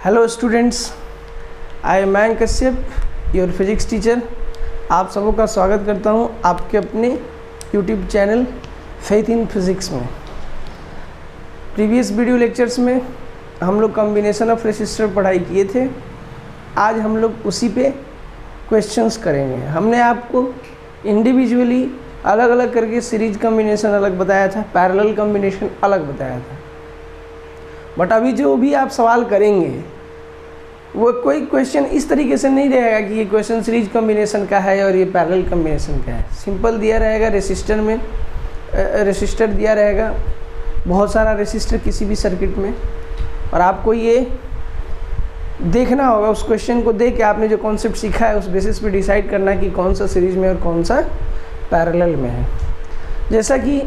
Hello students, I am Mayank Kashyap, your physics teacher. आप सबों का स्वागत करता हूं आपके अपने YouTube channel faith in physics में। प्रीवियस वीडियो लेक्चर्स में हम लोग कॉम्बिनेशन ऑफ रेसिस्टर पढ़ाई किए थे। आज हम लोग उसी पे क्वेश्चंस करेंगे। हमने आपको इंडिविजुअली अलग अलग करके सीरीज कॉम्बिनेशन अलग बताया था, पैरेलल कॉम्बिनेशन अलग बताया था। बट अभी जो भी आप सवाल करेंगे वो कोई क्वेश्चन इस तरीके से नहीं रहेगा कि ये क्वेश्चन सीरीज कॉम्बिनेशन का है और ये पैरेलल कॉम्बिनेशन का है। सिंपल दिया रहेगा, रेसिस्टर में रेसिस्टर दिया रहेगा, बहुत सारा रेसिस्टर किसी भी सर्किट में, और आपको ये देखना होगा, उस क्वेश्चन को देख के आपने जो कॉन्सेप्ट सीखा है उस बेसिस पे डिसाइड करना कि कौन सा सीरीज में और कौन सा पैरेलल में है। जैसा कि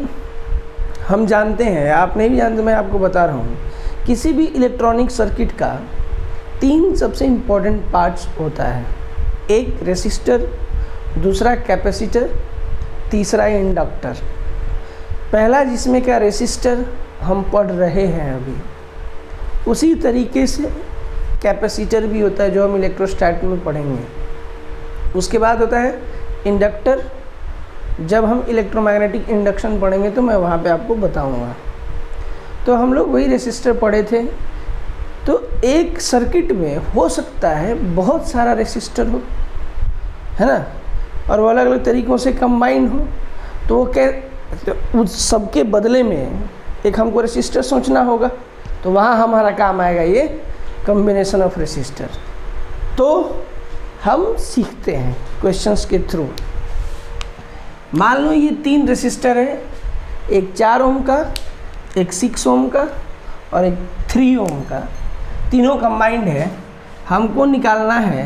हम जानते हैं, आप नहीं भी जानते, मैं आपको बता रहा हूँ, किसी भी इलेक्ट्रॉनिक सर्किट का 3 सबसे इम्पोर्टेंट पार्ट्स होता है। एक रेसिस्टर, दूसरा कैपेसिटर, तीसरा इंडक्टर। पहला जिसमें क्या रेसिस्टर हम पढ़ रहे हैं अभी, उसी तरीके से कैपेसिटर भी होता है जो हम इलेक्ट्रोस्टैट में पढ़ेंगे। उसके बाद होता है इंडक्टर। जब हम इलेक्ट्रोमैग्नेटिक इंडक्शन पढ़ेंगे तो मैं वहाँ पे आपको बताऊँगा। तो हम लोग वही रेसिस्टर पढ़े थे। तो एक सर्किट में हो सकता है बहुत सारा रेसिस्टर हो, है ना, और वो अलग अलग तरीक़ों से कंबाइन हो। तो वो तो उस सबके बदले में एक हमको रेसिस्टर सोचना होगा। तो वहाँ हमारा काम आएगा ये कॉम्बिनेशन ऑफ रेसिस्टर। तो हम सीखते हैं क्वेश्चंस के थ्रू। मान लो ये 3 रेसिस्टर है, एक 4 ओम का, एक 6 ओम का और एक 3 ओम का, तीनों कंबाइंड है। हमको निकालना है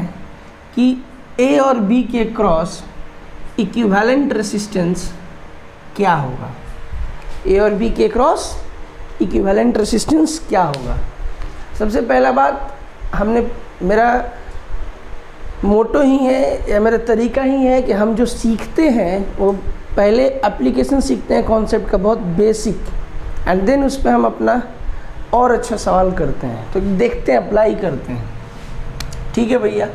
कि ए और बी के क्रॉस इक्विवेलेंट रेसिस्टेंस क्या होगा। ए और बी के क्रॉस इक्विवेलेंट रेसिस्टेंस क्या होगा। सबसे पहला बात, मेरा मोटो ही है या मेरा तरीका ही है कि हम जो सीखते हैं वो पहले एप्लीकेशन सीखते हैं कॉन्सेप्ट का, बहुत बेसिक, एंड देन उस पर हम अपना और अच्छा सवाल करते हैं। तो देखते हैं, अप्लाई करते हैं। ठीक है भैया,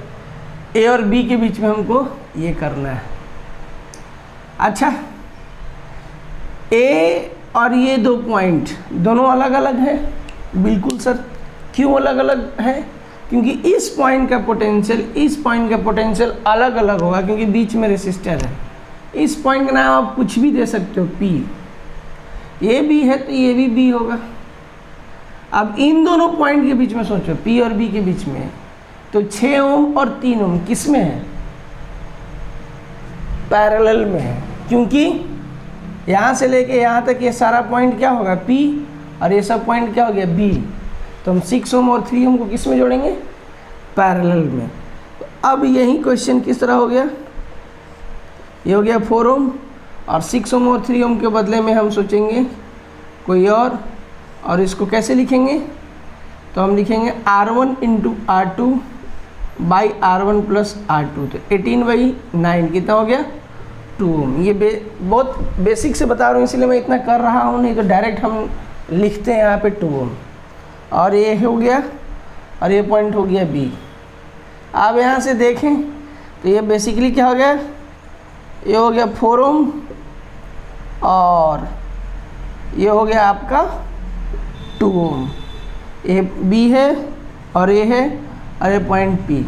ए और बी के बीच में हमको ये करना है। अच्छा, ए और ये 2 पॉइंट दोनों अलग अलग हैं। बिल्कुल सर, क्यों अलग अलग है? क्योंकि इस पॉइंट का पोटेंशियल, इस पॉइंट का पोटेंशियल अलग अलग होगा, क्योंकि बीच में रेसिस्टर है। इस पॉइंट का नाम आप कुछ भी दे सकते हो, पी। ये भी है तो ये भी बी होगा। अब इन दोनों पॉइंट के बीच में सोचो, पी और बी के बीच में, तो 6 ओम और 3 ओम किस में है? पैरेलल में है। क्योंकि यहाँ से लेके यहाँ तक ये सारा पॉइंट क्या होगा? पी, और ये सब पॉइंट क्या हो गया? बी। तो हम 6 ओम और 3 ओम को किस में जोड़ेंगे? पैरेलल में। तो अब यही क्वेश्चन किस तरह हो गया? ये हो गया 4 ओम, और 6 ओम और 3 ओम के बदले में हम सोचेंगे कोई और इसको कैसे लिखेंगे? तो हम लिखेंगे R1 into R2 by R1 plus R2। तो 18/9 कितना हो गया? 2 ओम। ये बहुत बेसिक से बता रहा हूँ, इसलिए मैं इतना कर रहा हूँ, नहीं तो डायरेक्ट हम लिखते हैं यहाँ पे 2 ओम। और ये हो गया, और ये पॉइंट हो गया B। अब यहाँ से देखें तो ये बेसिकली क्या हो गया? ये हो गया 4 ओम, और ये हो गया आपका 2 ओम। ये B है और ये है, और ये पॉइंट P।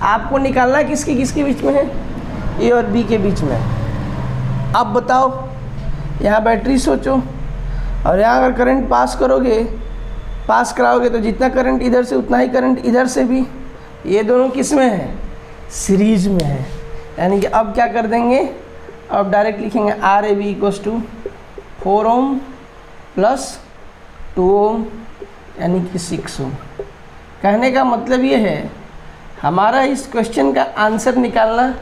आपको निकालना किसके बीच में है? A और B के बीच में। अब बताओ, यहाँ बैटरी सोचो, और यहाँ अगर करंट पास कराओगे तो जितना करंट इधर से उतना ही करंट इधर से भी। ये दोनों किस में है? सीरीज में है। यानी कि अब क्या कर देंगे? अब डायरेक्ट लिखेंगे RAB equals to 4 ohm plus 2 ohm, यानी कि 6 ओम। कहने का मतलब ये है, हमारा इस क्वेश्चन का आंसर निकालना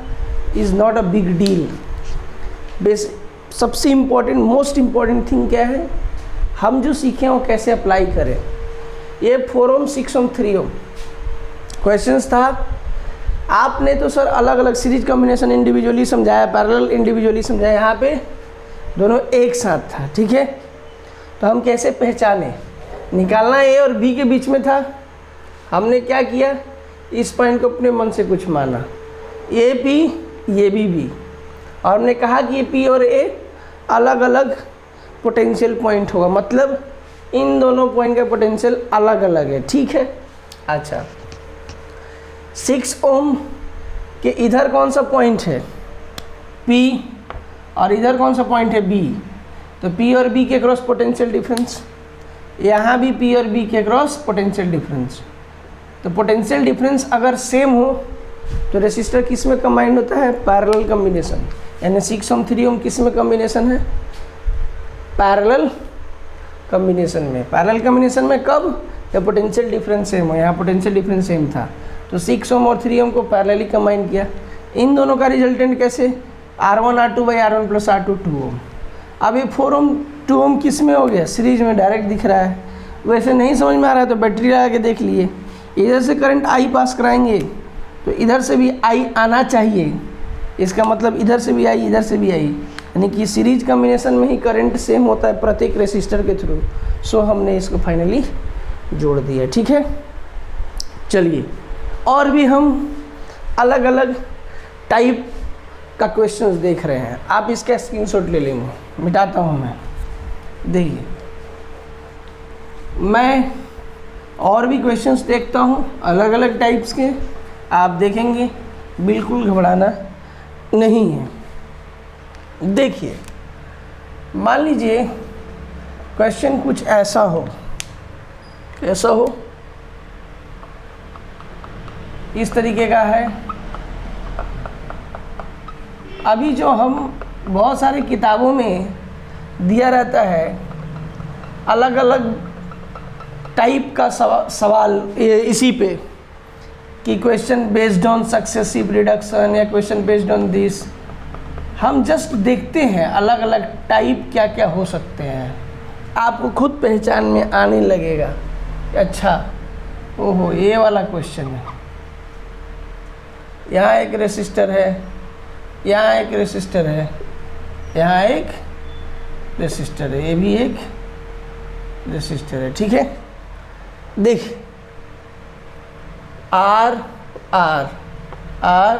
is not a big deal. सबसे इम्पोर्टेंट, मोस्ट इम्पॉर्टेंट थिंग क्या है? हम जो सीखें वो कैसे अप्लाई करें। ये 4 ओम, 6 ओम, 3 ओम क्वेश्चंस था। आपने तो सर अलग अलग सीरीज कॉम्बिनेशन इंडिविजुअली समझाया, पैरेलल इंडिविजुअली समझाया, यहाँ पे दोनों एक साथ था। ठीक है, तो हम कैसे पहचाने? निकालना ए और बी के बीच में था, हमने क्या किया, इस पॉइंट को अपने मन से कुछ माना, ये पी ये भी बी, और हमने कहा कि ये पी और ए अलग अलग पोटेंशियल पॉइंट होगा, मतलब इन दोनों पॉइंट का पोटेंशियल अलग अलग है, ठीक है। अच्छा 6 ओम के इधर कौन सा पॉइंट है P और इधर कौन सा पॉइंट है B, तो P और B के क्रॉस पोटेंशियल डिफरेंस, यहाँ भी P और B के क्रॉस पोटेंशियल डिफरेंस। तो पोटेंशियल डिफरेंस अगर सेम हो तो रेसिस्टर किस में कंबाइंड होता है, पैरेलल कॉम्बिनेशन, यानी 6 ओम 3 ओम किस में कॉम्बिनेशन है, पैरेलल कॉम्बिनेशन में। पैरेलल कॉम्बिनेशन में कब, जब पोटेंशियल डिफरेंस सेम हो, यहाँ पोटेंशियल डिफरेंस सेम था तो 6 ओम और 3 ओम को पैरेलली कंबाइन किया। इन दोनों का रिजल्टेंट कैसे, R1 R2 by R1 plus R2 2 ओम। अब ये 4 ओम 2 ओम किस में हो गया, सीरीज में डायरेक्ट दिख रहा है। वैसे नहीं समझ में आ रहा है तो बैटरी लगा के देख लिए, इधर से करंट I पास कराएंगे तो इधर से भी I आना चाहिए, इसका मतलब इधर से भी I इधर से भी I, यानी कि सीरीज कॉम्बिनेशन में ही करंट सेम होता है प्रत्येक रेसिस्टर के थ्रू। सो हमने इसको फाइनली जोड़ दिया, ठीक है। चलिए और भी हम अलग अलग टाइप का क्वेश्चंस देख रहे हैं, आप इसका स्क्रीनशॉट ले लेंगे, मिटाता हूँ मैं। देखिए मैं और भी क्वेश्चंस देखता हूँ अलग अलग टाइप्स के, आप देखेंगे, बिल्कुल घबराना नहीं है। देखिए मान लीजिए क्वेश्चन कुछ ऐसा हो, कैसा हो, इस तरीके का है। अभी जो हम बहुत सारी किताबों में दिया रहता है अलग अलग टाइप का सवाल इसी पे कि question based on successive reduction या क्वेश्चन बेस्ड ऑन दिस, हम जस्ट देखते हैं अलग अलग टाइप क्या क्या हो सकते हैं, आपको खुद पहचान में आने लगेगा। अच्छा ओहो ये वाला क्वेश्चन है, यहाँ एक रेसिस्टर है, यहाँ एक रेसिस्टर है, यहाँ एक रेसिस्टर है, ये भी एक रेसिस्टर है, ठीक है। देख R R R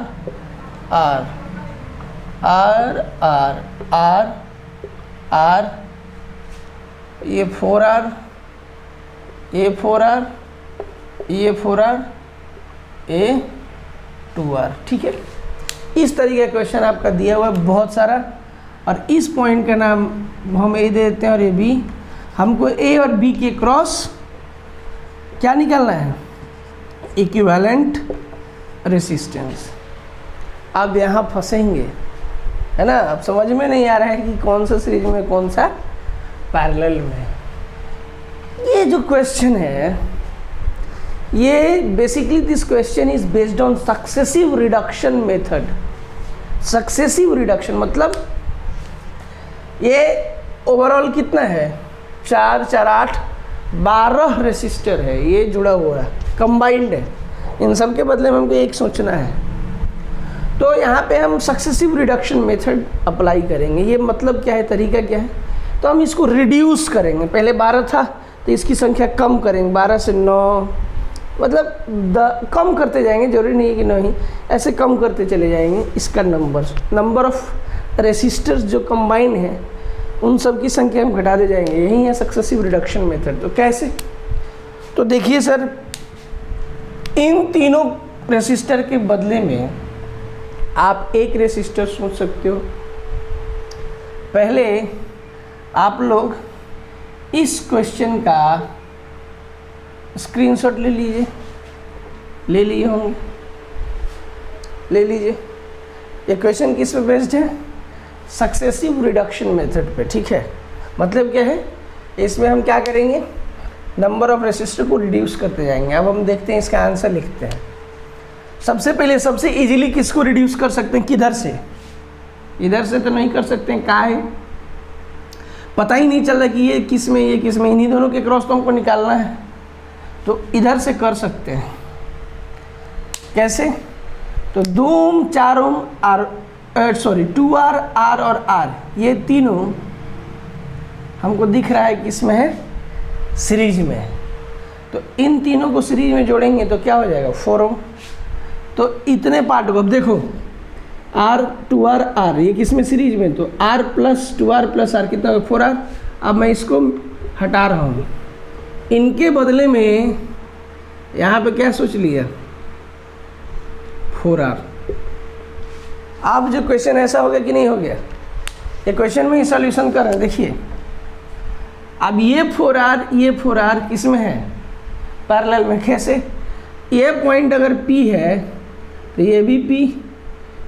R R R R R, ये 4R, ये 4R, ये 4R, ये 2R, ठीक है। इस तरीके का क्वेश्चन आपका दिया हुआ है बहुत सारा, और इस पॉइंट का नाम हम ए दे देते हैं और ये बी। हमको ए और बी के क्रॉस क्या निकालना है, इक्विवेलेंट रेसिस्टेंस। अब यहाँ फंसेंगे, है ना, अब समझ में नहीं आ रहा है कि कौन सा सीरीज में कौन सा पैरेलल में। ये जो क्वेश्चन है ये basically this question is based on successive reduction method. Successive reduction मतलब ये ओवरऑल कितना है, 4 4 8 12 रेसिस्टर है, ये जुड़ा हुआ है, कंबाइंड है, इन सब के बदले में हमको एक सोचना है। तो यहाँ पे हम सक्सेसिव रिडक्शन मेथड अप्लाई करेंगे। ये मतलब क्या है, तरीका क्या है, तो हम इसको रिड्यूस करेंगे। पहले 12 था तो इसकी संख्या कम करेंगे, 12 से 9, मतलब कम करते जाएंगे, जरूरी नहीं है कि नहीं, ऐसे कम करते चले जाएंगे। इसका नंबर ऑफ रेसिस्टर्स जो कंबाइन है उन सब की संख्या हम घटाते जाएंगे, यही है सक्सेसिव रिडक्शन मेथड। तो कैसे, तो देखिए सर, इन तीनों रेसिस्टर के बदले में आप एक रेसिस्टर सोच सकते हो। पहले आप लोग इस क्वेश्चन का स्क्रीनशॉट ले लीजिए, ले लिए होंगे, ले लीजिए। ये क्वेश्चन किस पे बेस्ड है, सक्सेसिव रिडक्शन मेथड पे, ठीक है। मतलब क्या है, इसमें हम क्या करेंगे, नंबर ऑफ रेसिस्टर को रिड्यूस करते जाएंगे। अब हम देखते हैं इसका आंसर लिखते हैं। सबसे पहले सबसे इजीली किसको रिड्यूस कर सकते हैं, किधर से, इधर से तो नहीं कर सकते हैं, कहाँ है, पता ही नहीं चल रहा कि ये किस में ये किस में, इन्हीं दोनों के क्रॉस तो हमको निकालना है, तो इधर से कर सकते हैं। कैसे, तो 2 ओम 4 ओम सॉरी 2R R और R, ये तीनों हमको दिख रहा है किस में है, सीरीज में है। तो इन तीनों को सीरीज में जोड़ेंगे तो क्या हो जाएगा 4 ओम। तो इतने पार्ट को अब देखो R 2R R ये किस में सीरीज में, तो R plus 2R plus R कितना होगा 4R। अब मैं इसको हटा रहा हूँ, इनके बदले में यहाँ पे क्या सोच लिया 4R। अब जो क्वेश्चन ऐसा हो गया कि नहीं हो गया, ये क्वेश्चन में ही सॉल्यूशन कर रहे हैं। देखिए अब ये 4R किस में है पैरेलल में, कैसे, ये पॉइंट अगर P है तो ये भी P,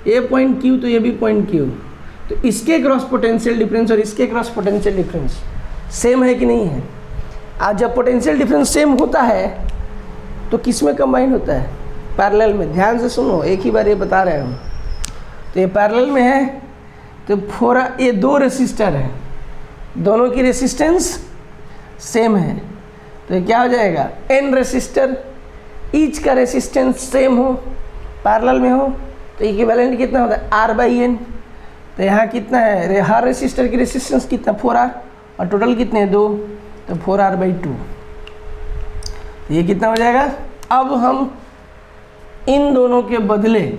ये पॉइंट Q तो ये भी पॉइंट Q, तो इसके क्रॉस पोटेंशियल डिफरेंस और इसके क्रॉस पोटेंशियल डिफरेंस सेम है कि नहीं है। आज जब पोटेंशियल डिफरेंस सेम होता है तो किस में कंबाइन होता है पैरेलल में। ध्यान से सुनो, एक ही बार ये बता रहे हैं हम। तो ये पैरेलल में है तो 4R, ये 2 रेसिस्टर है, दोनों की रेसिस्टेंस सेम है, तो ये क्या हो जाएगा n रेसिस्टर, ईच का रेसिस्टेंस सेम हो पैरेलल में हो तो इक्विवेलेंट कितना होता है R/n। तो यहाँ कितना है, हर रेसिस्टर की रेसिस्टेंस कितना 4R और टोटल कितने हैं 2, तो 4R/2। तो ये कितना हो जाएगा। अब हम इन दोनों के बदले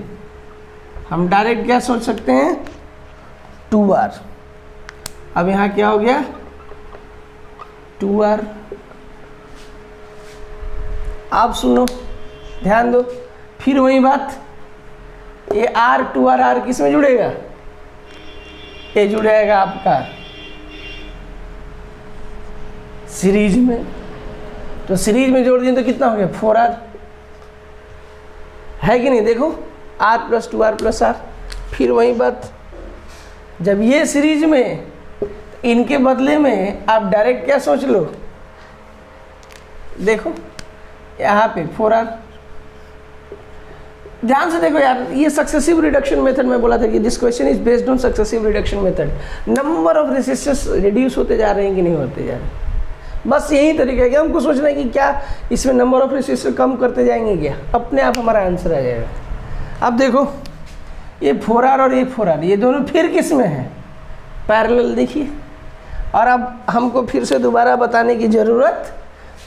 हम डायरेक्ट क्या सोच सकते हैं 2R। अब यहाँ क्या हो गया 2R। आप सुनो, ध्यान दो, फिर वही बात, ये R 2R R किस में जुड़ेगा, ये जुड़ेगा आपका सीरीज में। तो सीरीज में जोड़ दिए तो कितना हो गया 4R, है कि नहीं। देखो R plus 2R plus R, फिर वही बात, जब ये सीरीज में इनके बदले में आप डायरेक्ट क्या सोच लो, देखो यहाँ पे 4R। ध्यान से देखो यार, ये सक्सेसिव रिडक्शन मेथड में बोला था कि this question is based on successive reduction method. Number of resistors reduce होते जा रहे हैं कि नहीं होते जा रहे, बस यही तरीका है कि हमको सोचना है कि क्या इसमें नंबर ऑफ रेसिस्टर कम करते जाएंगे, क्या अपने आप हमारा आंसर आ जाएगा। अब देखो ये 4R और ये 4R, ये दोनों फिर किस में है पैरेलल, देखिए। और अब हमको फिर से दोबारा बताने की ज़रूरत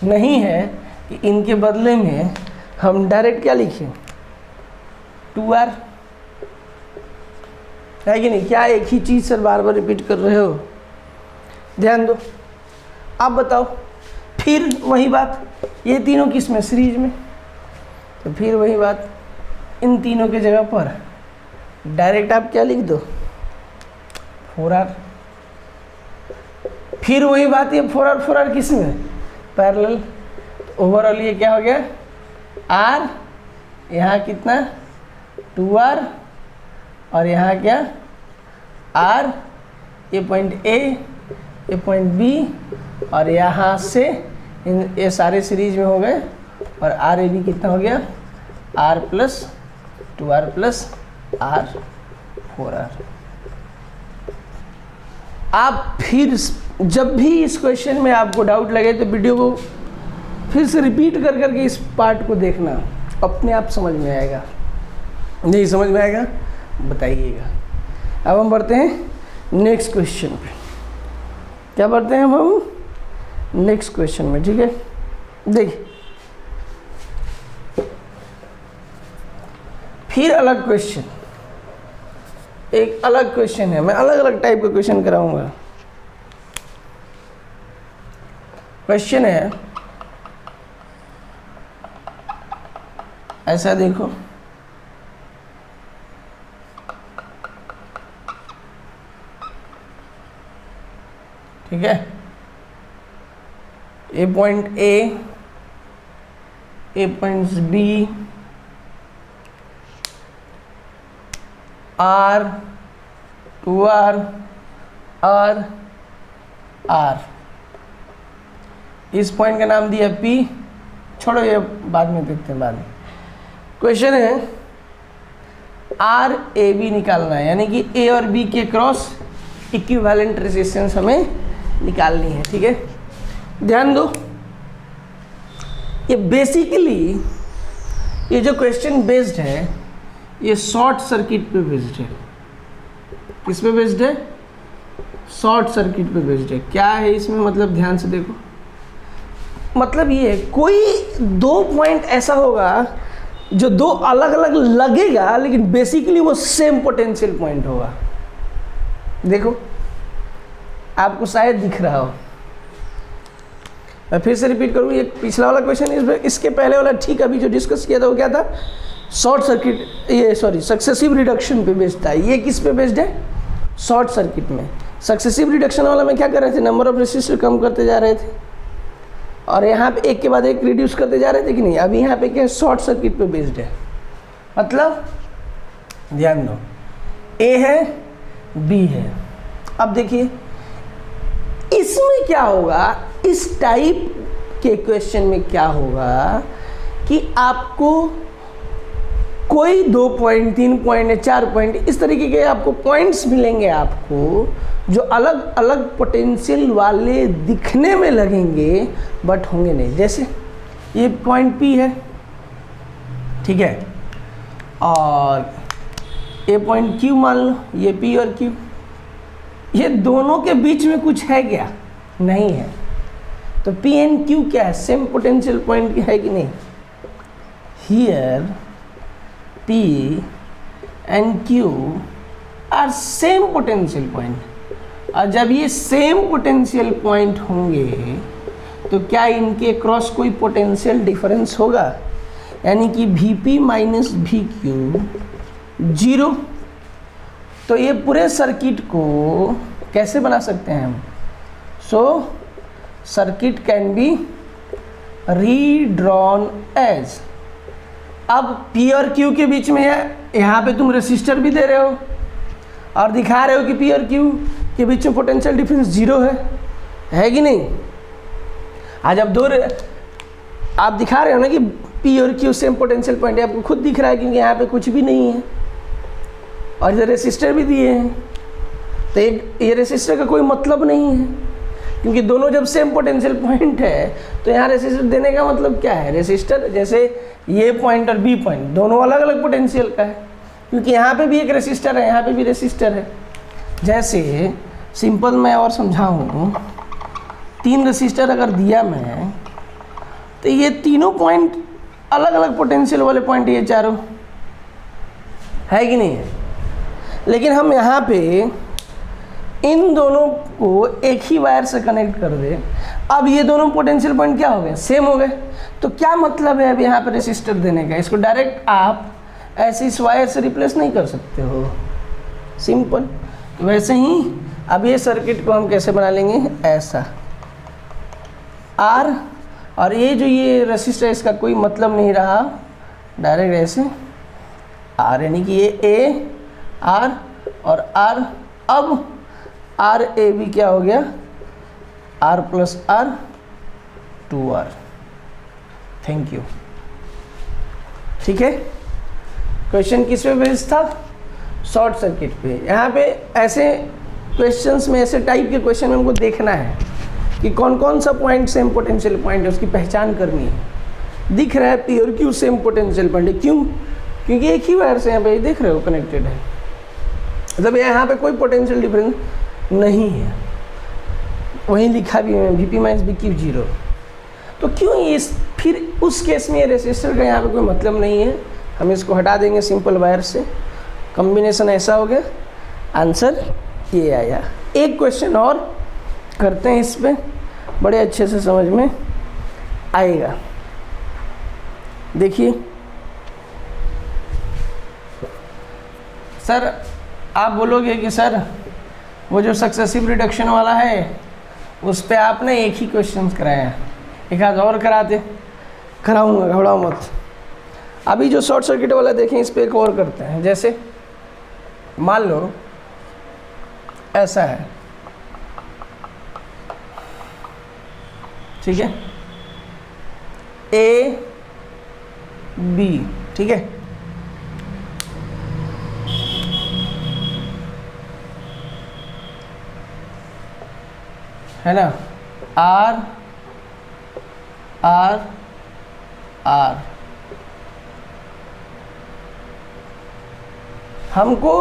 नहीं है कि इनके बदले में हम डायरेक्ट क्या लिखें 2R, है कि नहीं। क्या एक ही चीज़ सर बार बार रिपीट कर रहे हो, ध्यान दो। आप बताओ, फिर वही बात, ये तीनों किस में सीरीज में, तो फिर वही बात, इन तीनों के जगह पर डायरेक्ट आप क्या लिख दो 4R। फिर वही बात, ये 4R किस में पैरेलल, ओवरऑल ये क्या हो गया R, यहाँ कितना 2R और यहाँ क्या R, ये पॉइंट A, ये पॉइंट B और यहाँ से ये सारे सीरीज में हो गए और RAB कितना हो गया R plus 2R plus R 4R। आप फिर जब भी इस क्वेश्चन में आपको डाउट लगे तो वीडियो को फिर से रिपीट कर करके इस पार्ट को देखना, अपने आप समझ में आएगा। नहीं समझ में आएगा बताइएगा। अब हम बढ़ते हैं नेक्स्ट क्वेश्चन पे। क्या बढ़ते हैं हम नेक्स्ट क्वेश्चन में, ठीक है। देखिए फिर अलग क्वेश्चन, एक अलग क्वेश्चन है, मैं अलग अलग टाइप का क्वेश्चन कराऊंगा। क्वेश्चन है ऐसा, देखो ठीक है, a point A point B, R 2R R R, इस पॉइंट का नाम दिया P, छोड़ो ये बाद में देखते हैं बाद में। क्वेश्चन है RAB निकालना है, यानी कि A और B के क्रॉस इक्विवेलेंट रेजिस्टेंस हमें निकालनी है, ठीक है। ध्यान दो, ये बेसिकली ये जो क्वेश्चन बेस्ड है ये शॉर्ट सर्किट पे बेस्ड है। किस पे बेस्ड है, शॉर्ट सर्किट पे बेस्ड है। क्या है इसमें मतलब, ध्यान से देखो, मतलब ये कोई दो पॉइंट ऐसा होगा जो दो अलग अलग लगेगा लेकिन बेसिकली वो सेम पोटेंशियल पॉइंट होगा। देखो आपको शायद दिख रहा हो, मैं फिर से रिपीट करूँ, ये पिछला वाला क्वेश्चन इसके पहले वाला ठीक अभी जो डिस्कस किया था वो क्या था, शॉर्ट सर्किट, ये सॉरी सक्सेसिव रिडक्शन पे बेस्ड था। ये किस पे बेस्ड है, शॉर्ट सर्किट में। सक्सेसिव रिडक्शन वाला में क्या कर रहे थे, नंबर ऑफ रेसिस्टर कम करते जा रहे थे और यहाँ पे एक के बाद एक रिड्यूस करते जा रहे थे कि नहीं। अभी यहाँ पे क्या शॉर्ट सर्किट पे बेस्ड है, मतलब ध्यान दो, ए है बी है। अब देखिए इसमें क्या होगा, इस टाइप के क्वेश्चन में क्या होगा कि आपको कोई 2 पॉइंट 3 पॉइंट या 4 पॉइंट इस तरीके के आपको पॉइंट्स मिलेंगे आपको जो अलग अलग पोटेंशियल वाले दिखने में लगेंगे बट होंगे नहीं। जैसे ये पॉइंट P है, ठीक है, और ये पॉइंट Q मान लो, ये P और Q, ये दोनों के बीच में कुछ है क्या, नहीं है। तो P एंड Q क्या है, सेम पोटेंशियल पॉइंट है कि नहीं। Here P and Q are same potential point, और जब ये सेम पोटेंशियल पॉइंट होंगे तो क्या इनके क्रॉस कोई पोटेंशियल डिफरेंस होगा, यानी कि Vp माइनस VQ 0। तो ये पूरे सर्किट को कैसे बना सकते हैं हम, so circuit can be redrawn as, अब P और Q के बीच में है, यहाँ पे तुम रेसिस्टर भी दे रहे हो और दिखा रहे हो कि P और Q के बीच में पोटेंशियल डिफरेंस 0 है कि नहीं। आज अब आप दिखा रहे हो ना कि P और Q सेम पोटेंशियल पॉइंट है, आपको खुद दिख रहा है क्योंकि यहाँ पे कुछ भी नहीं है और इधर रेसिस्टर भी दिए हैं, तो ये रेसिस्टर का कोई मतलब नहीं है क्योंकि दोनों जब सेम पोटेंशियल पॉइंट है तो यहाँ रेसिस्टर देने का मतलब क्या है, रेसिस्टर जैसे ये पॉइंट और बी पॉइंट दोनों अलग अलग पोटेंशियल का है क्योंकि यहाँ पे भी एक रेसिस्टर है, यहाँ पे भी रेसिस्टर है। जैसे सिंपल मैं और समझाऊँ, 3 रेसिस्टर अगर दिया मैं तो ये तीनों पॉइंट अलग अलग पोटेंशियल वाले पॉइंट, ये चारों है कि नहीं है। लेकिन हम यहाँ पे इन दोनों को एक ही वायर से कनेक्ट कर दे, अब ये दोनों पोटेंशियल पॉइंट क्या हो गए, सेम हो गए। तो क्या मतलब है अब यहाँ पे रेसिस्टर देने का, इसको डायरेक्ट आप ऐसे इस वायर से रिप्लेस नहीं कर सकते हो, सिंपल। वैसे ही अब ये सर्किट को हम कैसे बना लेंगे, ऐसा R, और ये जो ये रेसिस्टर इसका कोई मतलब नहीं रहा, डायरेक्ट ऐसे R, यानी कि ये A R और R, अब R A B क्या हो गया, R plus R 2R। Thank you. ठीक है, क्वेश्चन किस पे बेस्ड था, शॉर्ट सर्किट पे। यहाँ पे ऐसे क्वेश्चंस में, ऐसे टाइप के क्वेश्चन में हमको देखना है कि कौन कौन सा पॉइंट सेम पोटेंशियल पॉइंट है, उसकी पहचान करनी है। दिख रहा है P और Q सेम पोटेंशियल पॉइंट है, क्यों, क्योंकि एक ही वायर से यहाँ पे देख रहे हो कनेक्टेड है, मतलब यहाँ पे कोई पोटेंशियल डिफरेंस नहीं है। वहीं लिखा भी है Vp माइनस VQ 0। तो क्यों इस फिर उस केस में रेसिस्टर का यहाँ पे कोई मतलब नहीं है, हम इसको हटा देंगे सिंपल वायर से। कॉम्बिनेशन ऐसा हो गया, आंसर ये आया। एक क्वेश्चन और करते हैं, इस पे बड़े अच्छे से समझ में आएगा। देखिए सर, आप बोलोगे कि सर वो जो सक्सेसिव रिडक्शन वाला है उस पे आपने एक ही क्वेश्चन कराया, एक आध और कराते। कराऊंगा, घबराओ मत। अभी जो शॉर्ट सर्किट वाला देखें, इस पे एक और करते हैं। जैसे मान लो ऐसा है, ठीक है, A B, ठीक है, है ना, R R R। हमको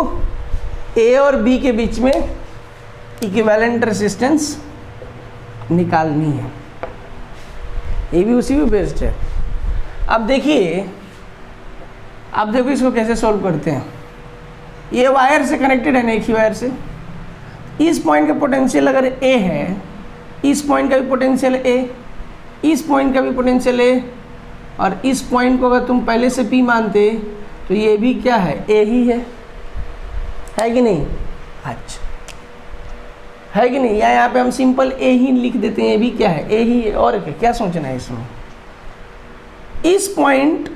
A और B के बीच में इक्विवेलेंट रेजिस्टेंस निकालनी है। ये भी उसी पे बेस्ड है। अब देखिए, अब देखो इसको कैसे सॉल्व करते हैं। ये वायर से कनेक्टेड है ना, एक ही वायर से। इस पॉइंट का पोटेंशियल अगर ए है, इस पॉइंट का भी पोटेंशियल ए, इस पॉइंट का भी पोटेंशियल ए, और इस पॉइंट को अगर तुम पहले से पी मानते तो ये भी क्या है, ए ही है कि नहीं? अच्छा, है कि नहीं? या यहाँ पे हम सिंपल ए ही लिख देते हैं, ये भी क्या है, ए ही है। और क्या सोचना है इसमें? इस पॉइंट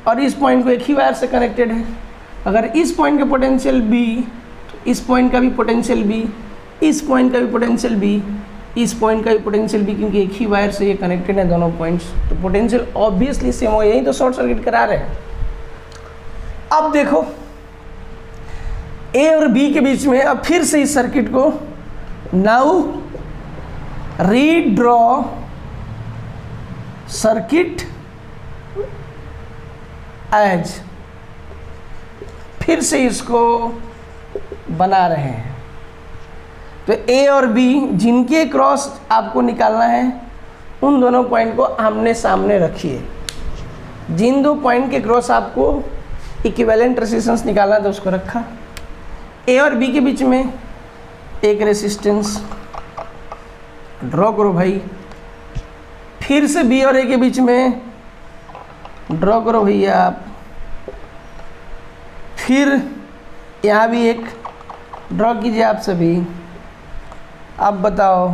और इस पॉइंट को एक ही वायर से कनेक्टेड है। अगर इस पॉइंट का पोटेंशियल बी तो इस पॉइंट का भी पोटेंशियल बी, इस पॉइंट का भी पोटेंशियल बी, इस पॉइंट का भी पोटेंशियल बी, क्योंकि एक ही वायर से ये कनेक्टेड है दोनों पॉइंट्स, तो पोटेंशियल ऑब्वियसली सेम हो। यही तो शॉर्ट सर्किट करा रहे हैं। अब देखो ए और बी के बीच में, अब फिर से इस सर्किट को नाउ रीड्रॉ सर्किट एज, फिर से इसको बना रहे हैं। तो ए और बी जिनके क्रॉस आपको निकालना है, उन दोनों पॉइंट को आमने सामने रखिए। जिन दो पॉइंट के क्रॉस आपको इक्विवेलेंट रेजिस्टेंस निकालना है तो उसको रखा। ए और बी के बीच में एक रेजिस्टेंस ड्रॉ करो भाई। फिर से बी और ए के बीच में ड्रॉ करो भैया आप। फिर यहाँ भी एक ड्रॉ कीजिए आप सभी। अब बताओ,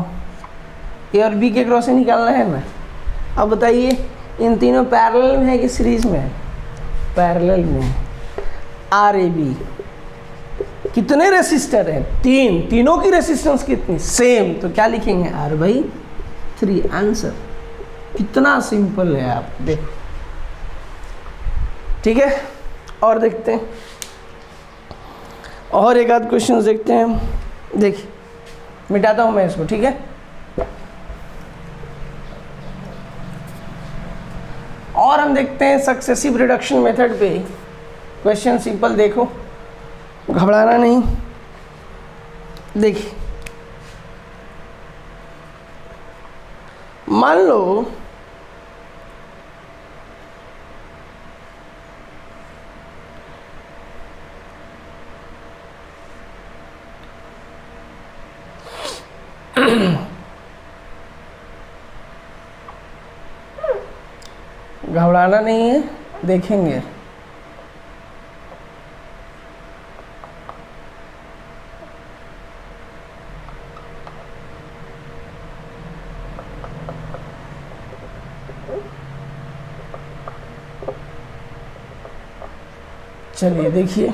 ए और बी के क्रॉस से निकालना है ना। अब बताइए, इन तीनों पैरेलल में है कि सीरीज में है? पैरेलल में। आर ए बी कितने रेसिस्टर हैं? तीन। तीनों की रेसिस्टेंस कितनी? सेम। तो क्या लिखेंगे? R by 3। आंसर कितना सिंपल है, आप देखो। ठीक है, और देखते हैं, और एक आध क्वेश्चन देखते हैं। देखिए, मिटाता हूं मैं इसको, ठीक है। और हम देखते हैं सक्सेसिव रिडक्शन मेथड पे। क्वेश्चन सिंपल, देखो, घबराना नहीं। देखिए, मान लो घबराना नहीं है, देखेंगे। चलिए देखिए,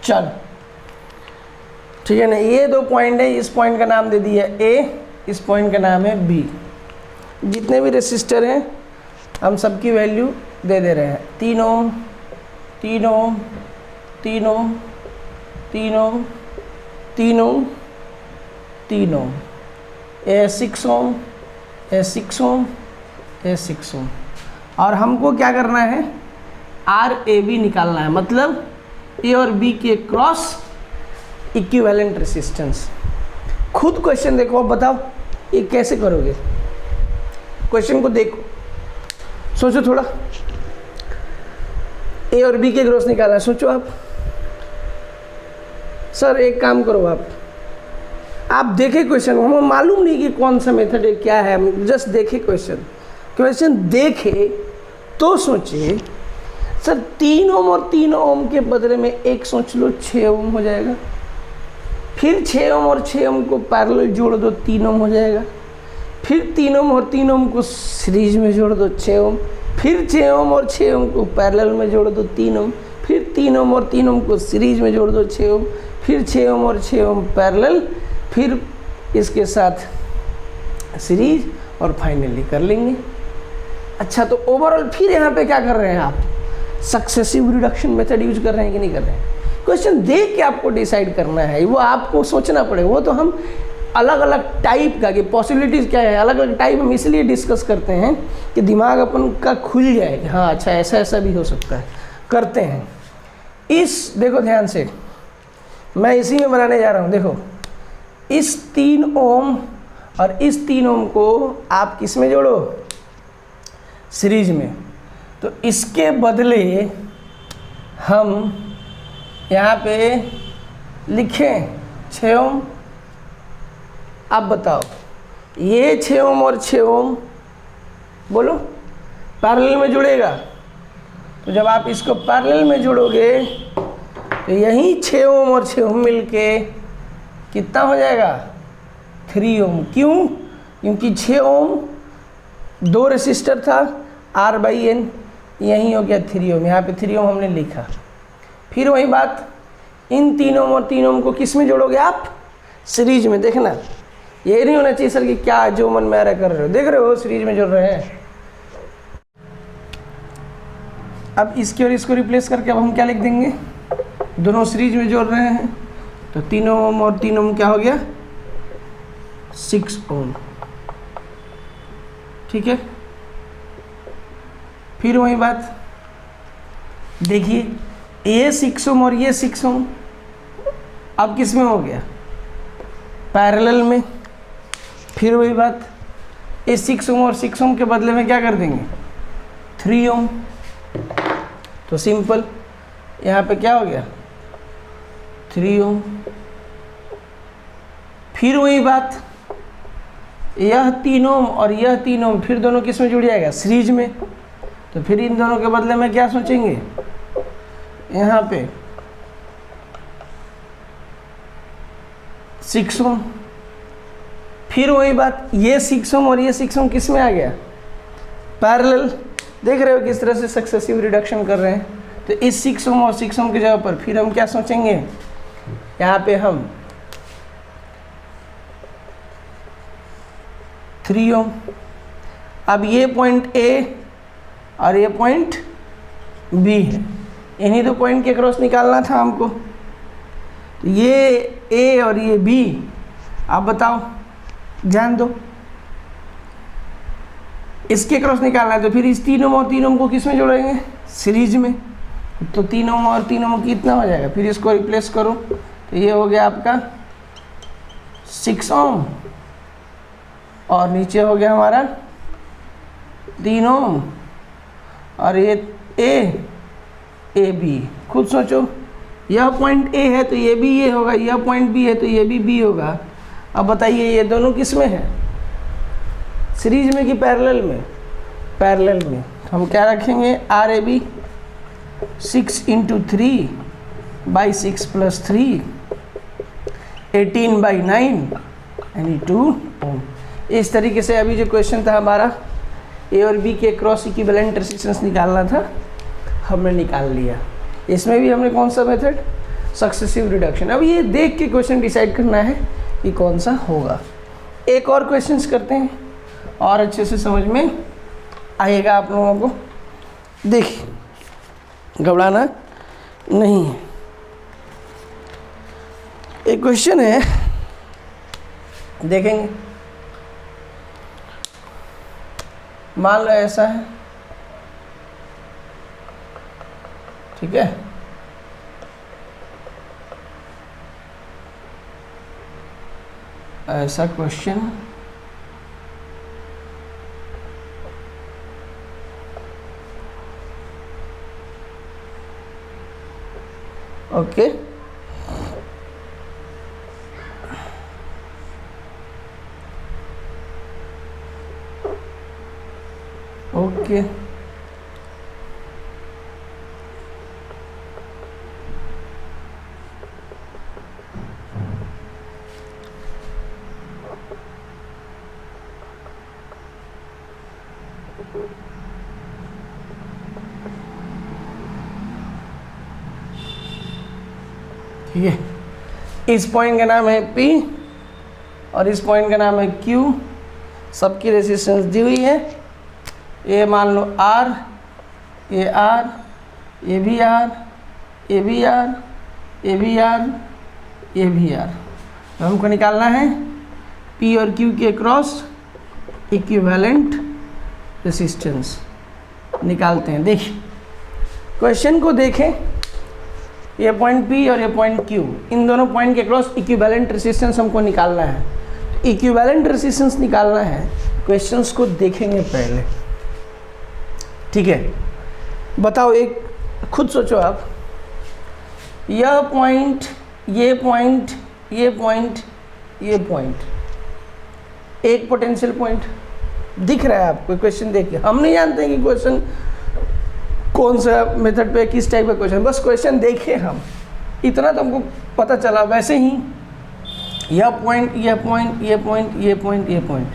चल ठीक है ना। ये दो पॉइंट है, इस पॉइंट का नाम दे दिया ए, इस पॉइंट का नाम है बी। जितने भी रेसिस्टर हैं हम सबकी वैल्यू दे दे रहे हैं। 3 ओम, 3 ओम, 3 ओम, 3 ओम, 3 ओम, 3 ओम, ए 6 ओम, ए 6 ओम, ए 6 ओम। और हमको क्या करना है? आर ए बी निकालना है, मतलब ए और बी के क्रॉस इक्विवेलेंट रेसिस्टेंस। खुद क्वेश्चन देखो, बताओ ये कैसे करोगे? क्वेश्चन को देखो, सोचो थोड़ा। ए और बी के क्रॉस निकालना है, सोचो आप। सर एक काम करो, आप देखें क्वेश्चन, हमें मालूम नहीं कि कौन सा मेथड है, क्या है, जस्ट देखे क्वेश्चन देखे तो सोचिए। सर 3 ओम और 3 ओम के बदले में एक सोच लो, 6 ओम हो जाएगा। फिर 6 ओम और 6 ओम को पैरेलल जोड़ दो, 3 ओम हो जाएगा। फिर 3 ओम और 3 ओम को सीरीज में जोड़ दो, 6 ओम। फिर 6 ओम और 6 ओम को पैरेलल में जोड़ दो, 3 ओम। फिर 3 ओम और 3 ओम को सीरीज में जोड़ दो, 6 ओम। फिर 6 ओम और 6 ओम पैरेलल, फिर इसके साथ सीरीज, और फाइनली कर लेंगे। अच्छा, तो ओवरऑल फिर यहाँ पे क्या कर रहे हैं आप? सक्सेसिव रिडक्शन मेथड यूज कर रहे हैं कि नहीं कर रहे हैं? क्वेश्चन देख के आपको डिसाइड करना है, वो आपको सोचना पड़ेगा। वो तो हम अलग अलग टाइप का, कि पॉसिबिलिटीज़ क्या है, अलग अलग टाइप हम इसलिए डिस्कस करते हैं कि दिमाग अपन का खुल जाए कि हाँ अच्छा ऐसा ऐसा भी हो सकता है, करते हैं। इस देखो ध्यान से, मैं इसी में बनाने जा रहा हूँ। देखो इस 3 ओम और इस 3 ओम को आप किस में जोड़ो, सीरीज में। तो इसके बदले हम यहाँ पे लिखें 6 ओम। अब बताओ ये 6 ओम और 6 ओम बोलो पैरेलल में जुड़ेगा। तो जब आप इसको पैरेलल में जोड़ोगे तो यही 6 ओम और 6 ओम मिलके कितना हो जाएगा, 3 ओम। क्यों? क्योंकि 6 ओम 2 रेसिस्टर था R/N, यही हो गया 3 ओम। यहाँ पे 3 ओम हमने लिखा। फिर वही बात, इन 3 ओम और 3 ओम को किस में जोड़ोगे आप, सीरीज में। देखना ये नहीं होना चाहिए सर कि क्या जो मन में आ रहा कर रहे हो, देख रहे हो सीरीज में जोड़ रहे हैं। अब इसकी और इसको रिप्लेस करके अब हम क्या लिख देंगे, दोनों सीरीज में जोड़ रहे हैं तो 3 ओम और 3 ओम क्या हो गया, 6 ओम। ठीक है, फिर वही बात देखिए, ये 6 ओम और ये 6 ओम अब किस में हो गया, पैरेलल में। फिर वही बात, इस 6 ओम और 6 ओम के बदले में क्या कर देंगे, 3 ओम। तो सिंपल यहाँ पे क्या हो गया, 3 ओम। फिर वही बात, यह 3 ओम और यह 3 ओम फिर दोनों किस में जुड़ जाएगा, सीरीज में। तो फिर इन दोनों के बदले में क्या सोचेंगे, यहाँ पे 6 ओम। फिर वही बात, ये 6 ओम और ये 6 ओम किस में आ गया, पैरेलल। देख रहे हो किस तरह से सक्सेसिव रिडक्शन कर रहे हैं। तो इस 6 ओम और 6 ओम की जगह पर फिर हम क्या सोचेंगे, यहाँ पे हम 3 ओम। अब ये पॉइंट A और ये पॉइंट B है, इन्हीं दो पॉइंट के क्रॉस निकालना था हमको। तो ये A और ये B, आप बताओ, जान दो, इसके क्रॉस निकालना है। तो फिर इस 3 ओम और 3 ओम को किस में जोड़ेंगे, सीरीज में। तो 3 ओम और 3 ओम कितना हो जाएगा, फिर इसको रिप्लेस करो तो ये हो गया आपका 6 ओम और नीचे हो गया हमारा 3 ओम और ये A B। खुद सोचो, यह पॉइंट A है तो ये भी ये होगा, यह पॉइंट B है तो ये भी B होगा। अब बताइए ये दोनों किस में है, सीरीज में कि पैरेलल में, पैरेलल में। तो हम क्या रखेंगे, RAB 6 × 3/6 + 3 18/9 यानी 2 ओम। इस तरीके से अभी जो क्वेश्चन था हमारा, A और B के क्रॉस इक्विवेलेंट रेजिस्टेंस निकालना था, हमने निकाल लिया। इसमें भी हमने कौन सा मेथड, सक्सेसिव रिडक्शन। अब ये देख के क्वेश्चन डिसाइड करना है कि कौन सा होगा। एक और क्वेश्चंस करते हैं और अच्छे से समझ में आएगा आप लोगों को। देखिए, घबराना नहीं है। एक क्वेश्चन है, देखेंगे। मान लो ऐसा है, ठीक है, ऐसा क्वेश्चन ओके। ओके, ठीक है। इस पॉइंट का नाम है P और इस पॉइंट का नाम है Q। सबकी रेजिस्टेंस दी हुई है। ये मान लो R, ये R, ये भी R, ये भी R, ये भी R, ये भी R। तो हमको निकालना है P और Q के क्रॉस इक्विवेलेंट रेसिस्टेंस निकालते हैं। देखिए क्वेश्चन को देखें, ये पॉइंट P और ये पॉइंट Q, इन दोनों पॉइंट के क्रॉस इक्विवेलेंट रेसिस्टेंस हमको निकालना है। इक्विवेलेंट रेसिस्टेंस निकालना है, क्वेश्चंस को देखेंगे पहले, ठीक है। बताओ, एक खुद सोचो आप, यह पॉइंट, ये पॉइंट, ये पॉइंट, ये पॉइंट, एक पोटेंशियल पॉइंट दिख रहा है आपको। क्वेश्चन देखिए, हम नहीं जानते हैं कि क्वेश्चन कौन सा मेथड पे, किस टाइप का क्वेश्चन, बस क्वेश्चन देखे हम, इतना तो हमको पता चला। वैसे ही यह पॉइंट, यह पॉइंट, ये पॉइंट, ये पॉइंट, ये पॉइंट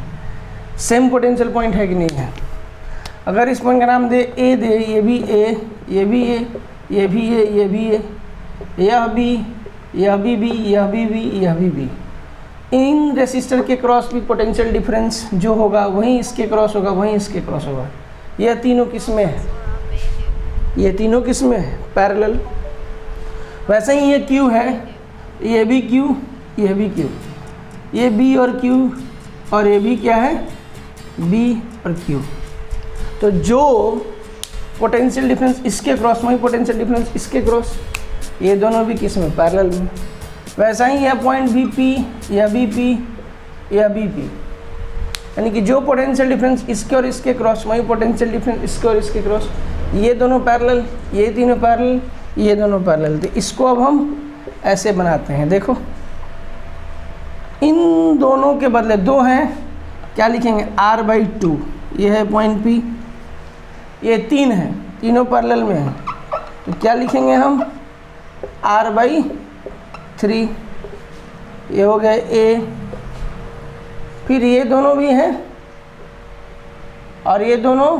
सेम पोटेंशियल पॉइंट है कि नहीं है। अगर इस पॉइंट का नाम दे ए, दे, ये भी ए, ये भी ए, ये भी ए, ये भी ए, यह भी, यह भी बी, यह भी बी, यह भी बी। इन रेसिस्टर के क्रॉस भी पोटेंशियल डिफरेंस जो होगा वहीं इसके क्रॉस होगा, वहीं इसके क्रॉस होगा। यह तीनों किस्में हैं, ये तीनों किस्में हैं पैरेलल। वैसे ही ये Q है, ये भी Q, ये भी Q, ये B और Q, और ये भी क्या है, B और Q। तो जो पोटेंशियल डिफरेंस इसके क्रॉस, वही पोटेंशियल डिफरेंस इसके क्रॉस, ये दोनों भी किस में, पैरेलल में। वैसा ही यह पॉइंट भी P, यह भी P, यह भी P, यानी कि जो पोटेंशियल डिफरेंस इसके और इसके क्रॉस, वही पोटेंशियल डिफरेंस इसके और इसके क्रॉस। ये दोनों पैरेलल, ये तीनों पैरेलल, ये दोनों पैरेलल। तो इसको अब हम ऐसे बनाते हैं, देखो इन दोनों के बदले दो हैं, क्या लिखेंगे, R/2, ये है पॉइंट P, ये तीन है, तीनों पैरेलल में है, तो क्या लिखेंगे हम, R/3, ये हो गया A। फिर ये दोनों भी हैं और ये दोनों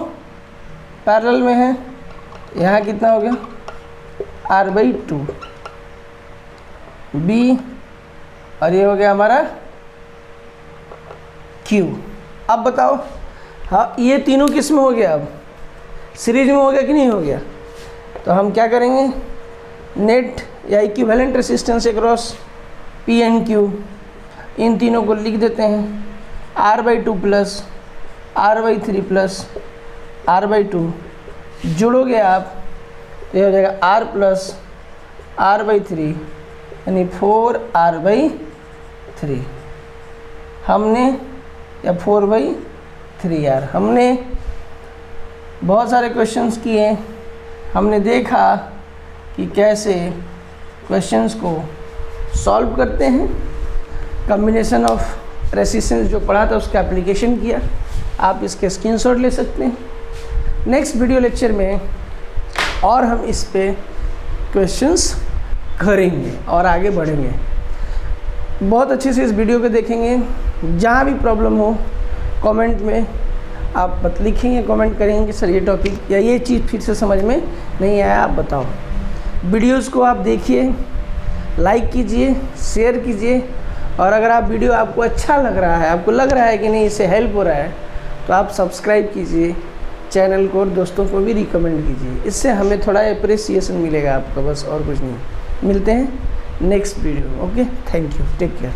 पैरेलल में हैं, यहाँ कितना हो गया, R/2 B, और ये हो गया हमारा Q। अब बताओ, हाँ ये तीनों किस में हो गया, अब सीरीज में हो गया कि नहीं हो गया। तो हम क्या करेंगे, नेट या equivalent resistance across P and Q, इन तीनों को लिख देते हैं, R/2 plus R/3 plus R/2, जोड़ोगे आप तो ये हो जाएगा R प्लस R/3, यानी 4R/3। हमने, या 4/3R, हमने बहुत सारे क्वेश्चंस किए, हमने देखा कि कैसे क्वेश्चंस को सॉल्व करते हैं। कॉम्बिनेशन ऑफ रेसिस्टेंस जो पढ़ा था उसका एप्लीकेशन किया, आप इसके स्क्रीनशॉट ले सकते हैं। नेक्स्ट वीडियो लेक्चर में और हम इस पे क्वेश्चंस करेंगे और आगे बढ़ेंगे। बहुत अच्छे से इस वीडियो को देखेंगे। जहाँ भी प्रॉब्लम हो कमेंट में आप मत लिखेंगे, कमेंट करेंगे कि सर ये टॉपिक या ये चीज़ फिर से समझ में नहीं आया, आप बताओ। वीडियोस को आप देखिए, लाइक कीजिए, शेयर कीजिए, और अगर आप वीडियो आपको अच्छा लग रहा है, आपको लग रहा है कि नहीं इससे हेल्प हो रहा है, तो आप सब्सक्राइब कीजिए चैनल को और दोस्तों को भी रिकमेंड कीजिए। इससे हमें थोड़ा अप्रिसिएशन मिलेगा आपका, बस और कुछ नहीं। मिलते हैं next video. Okay, thank you, take care.